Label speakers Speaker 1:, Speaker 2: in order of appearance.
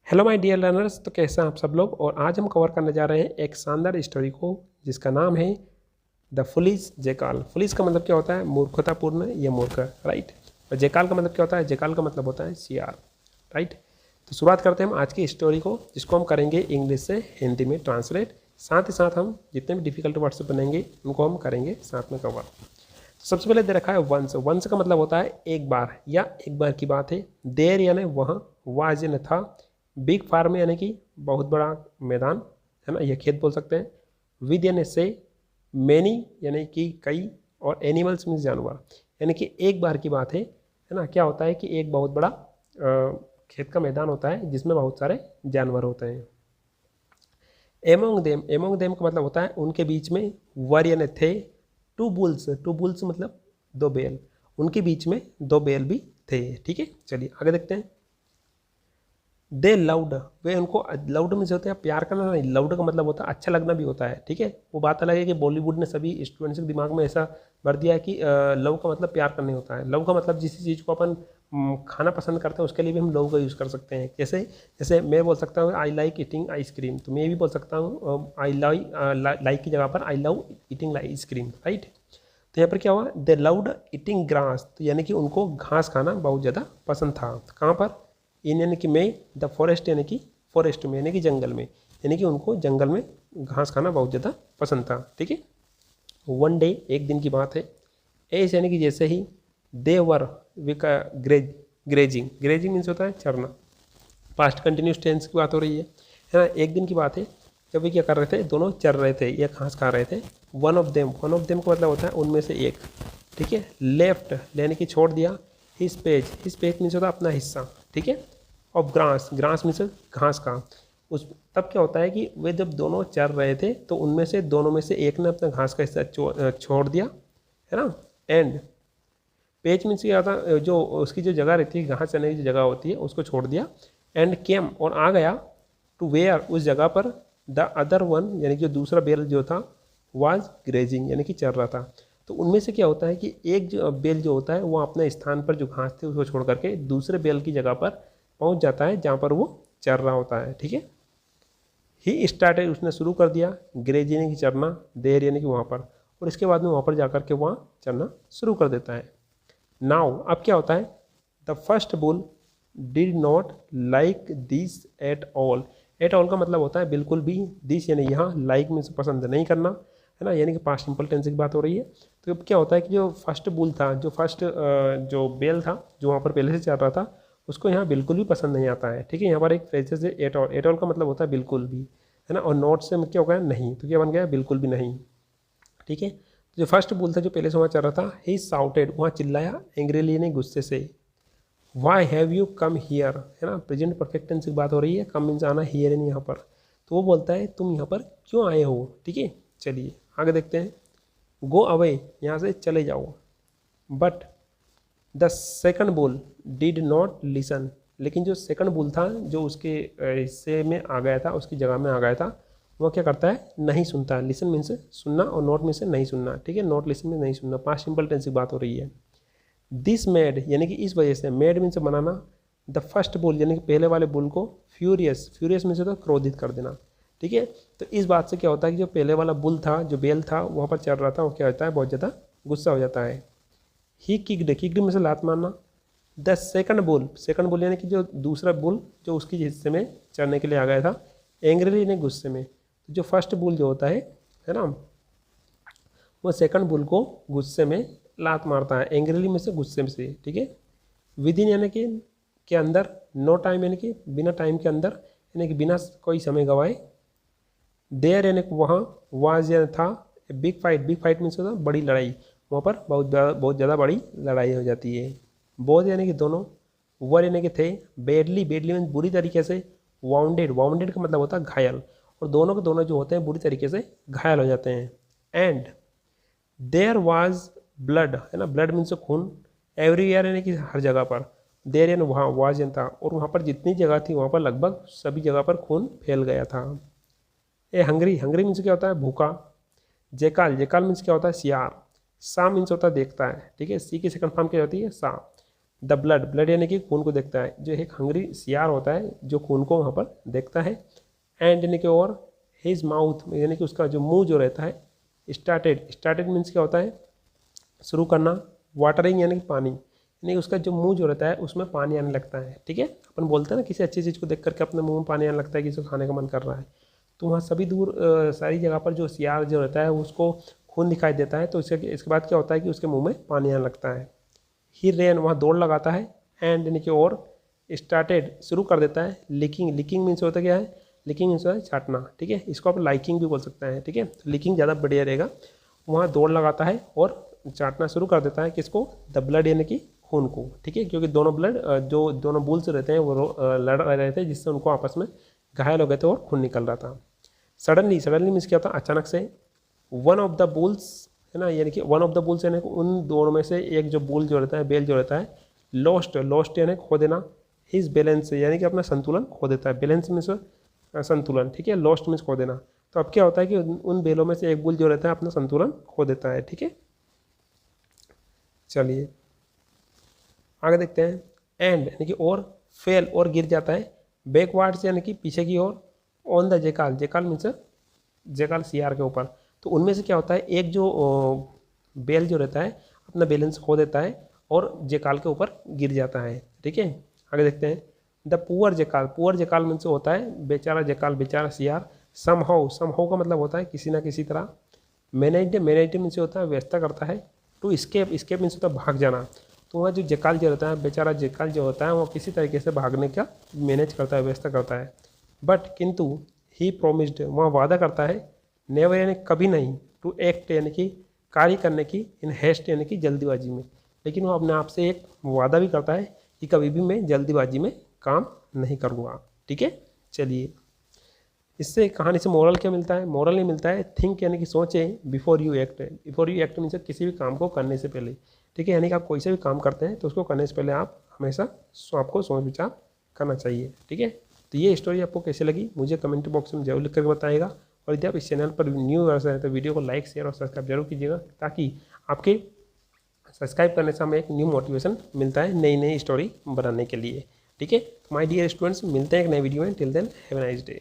Speaker 1: Hello my dear learners, तो कैसे हैं आप सब लोग। और आज हम कवर करने जा रहे हैं एक शानदार स्टोरी को जिसका नाम है द फुलिश जेकाल। फुलिश का मतलब क्या होता है? मूर्खतापूर्ण या मूर्ख, राइट। और जेकाल का मतलब क्या होता है? जेकाल का मतलब होता है सियार, राइट। तो शुरुआत करते हैं हम आज की स्टोरी को, जिसको हम करेंगे इंग्लिश से हिंदी में ट्रांसलेट। साथ ही साथ हम जितने भी डिफिकल्ट वर्ड्स बनेंगे उनको हम करेंगे साथ में कवर। तो सबसे पहले दे रखा है वंस। वंस का मतलब होता है एक बार या एक बार की बात है। देर यानी वहाँ, वाज यानी था, बिग फार्म यानी कि बहुत बड़ा मैदान है ना, यह खेत बोल सकते हैं। विद यानी से, मैनी यानी कि कई, और एनिमल्स मीन्स जानवर, यानी कि एक बार की बात है ना। क्या होता है कि एक बहुत बड़ा खेत का मैदान होता है जिसमें बहुत सारे जानवर होते हैं। एमोंग देम का मतलब होता है उनके बीच में। वर यानी थे। टू बुल्स मतलब दो बैल, उनके बीच में दो बैल भी थे। ठीक है, चलिए आगे देखते हैं। दे लव्ड, वे उनको, लव्ड में से होता है प्यार करना नहीं, लव्ड का मतलब होता है अच्छा लगना भी होता है। ठीक है, वो बात अलग है कि बॉलीवुड ने सभी स्टूडेंट्स के दिमाग में ऐसा भर दिया है कि लव का मतलब प्यार करना होता है। लव का मतलब जिस चीज़ को अपन खाना पसंद करते हैं उसके लिए भी हम लव का यूज़ कर सकते हैं। जैसे जैसे मैं बोल सकता हूँ आई लाइक ईटिंग आइसक्रीम, तो मैं भी बोल सकता हूँ आई लाइक की जगह पर I love eating ice cream, right. तो यहाँ पर क्या हुआ? दे लव्ड ईटिंग ग्रास, तो यानी कि उनको घास खाना बहुत ज़्यादा पसंद था। कहाँ पर? इन यानी कि में, द फॉरेस्ट यानी कि फॉरेस्ट में, यानी कि जंगल में, यानी कि उनको जंगल में घास खाना बहुत ज़्यादा पसंद था। ठीक है, वन डे, एक दिन की बात है। एस यानी कि जैसे ही, दे वर ग्रेजिंग, ग्रेजिंग मीन्स होता है चरना, पास्ट कंटिन्यूस टेंस की बात हो रही है ना। एक दिन की बात है जब वे क्या कर रहे थे, दोनों चर रहे थे या घास खा रहे थे। वन ऑफ देम का मतलब होता है उनमें से एक। ठीक है, लेफ्ट यानी कि छोड़ दिया। हिज पेज मीन्स होता है अपना हिस्सा। ठीक है, और ग्रास मीन्स घास का। उस तब क्या होता है कि वे जब दोनों चर रहे थे तो उनमें से दोनों में से एक ने अपना घास का हिस्सा छोड़ दिया, है ना। एंड पेज मीन्स क्या होता है, जो उसकी जो जगह रहती है, घास चने की जो जगह होती है उसको छोड़ दिया। एंड केम, और आ गया, टू वेयर, उस जगह पर। द अदर वन यानी कि जो दूसरा बेल जो था, वाज ग्रेजिंग यानी कि चर रहा था। तो उनमें से क्या होता है कि एक जो बेल जो होता है वो अपने स्थान पर जो घास थे उसको छोड़ करके दूसरे बेल की जगह पर पहुंच जाता है जहाँ पर वो चर रहा होता है। ठीक है, ही स्टार्टेड, उसने शुरू कर दिया, ग्रेज यानी कि चरना, देर यानी कि वहाँ पर, और इसके बाद में वहाँ पर जाकर के वहाँ चरना शुरू कर देता है। नाउ अब क्या होता है? The first bull did not like this at all का मतलब होता है बिल्कुल भी। दिस यानी यहाँ, लाइक में से पसंद नहीं करना, है ना, यानी कि पास्ट सिंपल टेंस की बात हो रही है। तो अब क्या होता है कि जो फर्स्ट बुल था, जो फर्स्ट जो बेल था जो वहाँ पर पहले से चल रहा था, उसको यहाँ बिल्कुल भी पसंद नहीं आता है। ठीक है, यहाँ पर एक फ्रेजेस है एट ऑल का मतलब होता है बिल्कुल भी, है ना। और नॉट से क्या हो गया? नहीं, तो क्या बन गया? बिल्कुल भी नहीं। ठीक है, जो फर्स्ट बुल था जो पहले से वहाँ चल रहा था, ही साउटेड, वहाँ चिल्लाया, एंग्रीली यानी गुस्से से। Why have you come here, है ना, प्रेजेंट परफेक्ट टेंस की बात हो रही है। कम मीन्स आना, हियर यानी यहाँ पर। तो वो बोलता है तुम यहाँ पर क्यों आए हो। ठीक है, चलिए आगे देखते हैं। गो अवे, यहाँ से चले जाओ। But the second bull did not listen, लेकिन जो सेकंड बुल था जो उसके हिस्से में आ गया था, उसकी जगह में आ गया था, वो क्या करता है? नहीं सुनता। लिसन मीन्स सुनना, और नॉट मीन्स नहीं सुनना। ठीक है, नॉट लिसन में नहीं सुनना, पास्ट सिंपल टेंस की बात हो रही है। दिस मेड यानी कि इस वजह से, made means banana, the first bull यानी कि पहले वाले बुल को फ्यूरियस मीन्स होता है क्रोधित कर देना। ठीक है, तो इस बात से क्या होता है कि जो पहले वाला बुल था, जो बेल था वहाँ पर चल रहा था, वो क्या होता है? बहुत ज़्यादा गुस्सा हो जाता है। ही किक्ड में से लात मारना। द सेकंड बुल यानी कि जो दूसरा बुल जो उसके हिस्से में चढ़ने के लिए आ गया था, एंग्रीली यानी गुस्से में। तो जो फर्स्ट बुल जो होता है ना, वो सेकंड बुल को गुस्से में लात मारता है, एंग्रीली में से, गुस्से में से। ठीक है, विद इन यानी कि के अंदर, नो टाइम यानी कि बिना टाइम के अंदर, यानी कि बिना कोई समय गवाए। देयर यानी कि वहाँ, वाज यानी था, बिग फाइट मीन्स होता है बड़ी लड़ाई, वहाँ पर बहुत ज़्यादा बड़ी लड़ाई हो जाती है। बोथ यानी कि दोनों, वर यानी कि थे, बेडली मीन्स बुरी तरीके से, वाउंडेड का मतलब होता है घायल, और दोनों के दोनों जो होते हैं बुरी तरीके से घायल हो जाते हैं। एंड देयर वाज ब्लड, है ना, ब्लड मीन्स खून, एवरीवेयर यानी कि हर जगह पर, देयर यानी वहाँ, वाज यानी था, और वहाँ पर जितनी जगह थी वहाँ पर लगभग सभी जगह पर खून फैल गया था। हंगरी मीन्स क्या होता है? भूखा। जेकाल मीन्स क्या होता है? सियार। सा मीन्स होता है देखता है। ठीक है, सी की सेकंड फॉर्म क्या होती है? सा। द ब्लड, ब्लड यानी कि खून को देखता है, जो एक हंगरी सियार होता है जो खून को वहाँ पर देखता है। एंड यानी कि और हिज माउथ यानी कि उसका जो मुंह जो रहता है, स्टार्टेड, स्टार्टेड मीन्स क्या होता है, शुरू करना, वाटरिंग यानी कि पानी, यानी कि उसका जो मुंह जो रहता है उसमें पानी आने लगता है। ठीक है, अपन बोलते हैं ना किसी अच्छी चीज़ को देख करके अपने मुंह में पानी आने लगता है, किसी को खाने का मन कर रहा है, तो वहाँ सभी दूर सारी जगह पर जो सियार जो रहता है उसको खून दिखाई देता है, तो इसके बाद क्या होता है कि उसके मुंह में पानी आने लगता है। ही रेन, वहाँ दौड़ लगाता है। एंड यानी कि और स्टार्टेड, शुरू कर देता है। लिकिंग, लिकिंग मीन्स होता क्या है, लिकिंग मीन्स होता है चाटना। ठीक है, इसको आप लाइकिंग भी बोल सकते हैं। ठीक है, तो लिकिंग ज़्यादा बढ़िया रहेगा। वहाँ दौड़ लगाता है और चाटना शुरू कर देता है किसको, द ब्लड यानी कि खून को। ठीक है, क्योंकि दोनों ब्लड जो दोनों बुल्स रहते हैं वो लड़ रहे थे, जिससे उनको आपस में घायल हो गए थे और खून निकल रहा था। सडनली, सडनली मीन्स क्या होता है, अचानक से। वन ऑफ द बुल्स है ना, यानी कि वन ऑफ द बुल्स यानी कि उन दोनों में से एक जो बुल जो रहता है, बेल जो रहता है, लॉस्ट, लॉस्ट यानी खो देना, हिज बैलेंस यानी कि अपना संतुलन खो देता है। बैलेंस मीन्स संतुलन। ठीक है, लॉस्ट मीन्स खो देना। तो अब क्या होता है कि उन बेलों में से एक बुल जो रहता है अपना संतुलन खो देता है। ठीक है, चलिए आगे देखते हैं। एंड यानी कि और, फेल और गिर जाता है, बैकवर्ड्स यानी कि पीछे की ओर, ऑन द जेकाल, जेकाल मीन्स जेकाल सियार के ऊपर। तो उनमें से क्या होता है, एक जो बेल जो रहता है अपना बैलेंस खो देता है और जेकाल के ऊपर गिर जाता है। ठीक है, आगे देखते हैं। द पुअर जेकाल, पुअर जेकाल मीन्स होता है बेचारा जेकाल, बेचारा सियार। समहाउ, समहाउ का मतलब होता है किसी ना किसी तरह। मैनेज, मैनेज मीन्स होता है व्यवस्था करता है। टू स्केप, स्केप मीन्स होता है भाग जाना। तो वहाँ जो जेकाल जो रहता है, बेचारा जेकाल जो होता है वो किसी तरीके से भागने का मैनेज करता है, व्यवस्था करता है। बट किंतु ही प्रोमिस्ड, वहाँ वादा करता है, नेवर यानी कभी नहीं, टू एक्ट यानी कि कार्य करने की, इन हेस्ट यानी कि जल्दीबाजी में। लेकिन वो अपने आप से एक वादा भी करता है कि कभी भी मैं जल्दीबाजी में काम नहीं करूँगा। ठीक है, चलिए इससे कहानी से मोरल क्या मिलता है, मोरल नहीं मिलता है, थिंक यानी कि सोचें, before you act. Before you act means किसी भी काम को करने से पहले। ठीक है, यानी कि आप कोई से भी काम करते हैं तो उसको करने से पहले आप हमेशा आपको सोच विचार करना चाहिए। ठीक है, तो ये स्टोरी आपको कैसी लगी मुझे कमेंट बॉक्स में जरूर लिख कर बताइएगा। और यदि आप इस चैनल पर न्यू हैं तो वीडियो को लाइक, शेयर और सब्सक्राइब जरूर कीजिएगा, ताकि आपके सब्सक्राइब करने से हमें एक न्यू मोटिवेशन मिलता है नई नई स्टोरी बनाने के लिए। ठीक है, माय डियर स्टूडेंट्स, मिलते हैं एक नए वीडियो में। Till then have a nice day.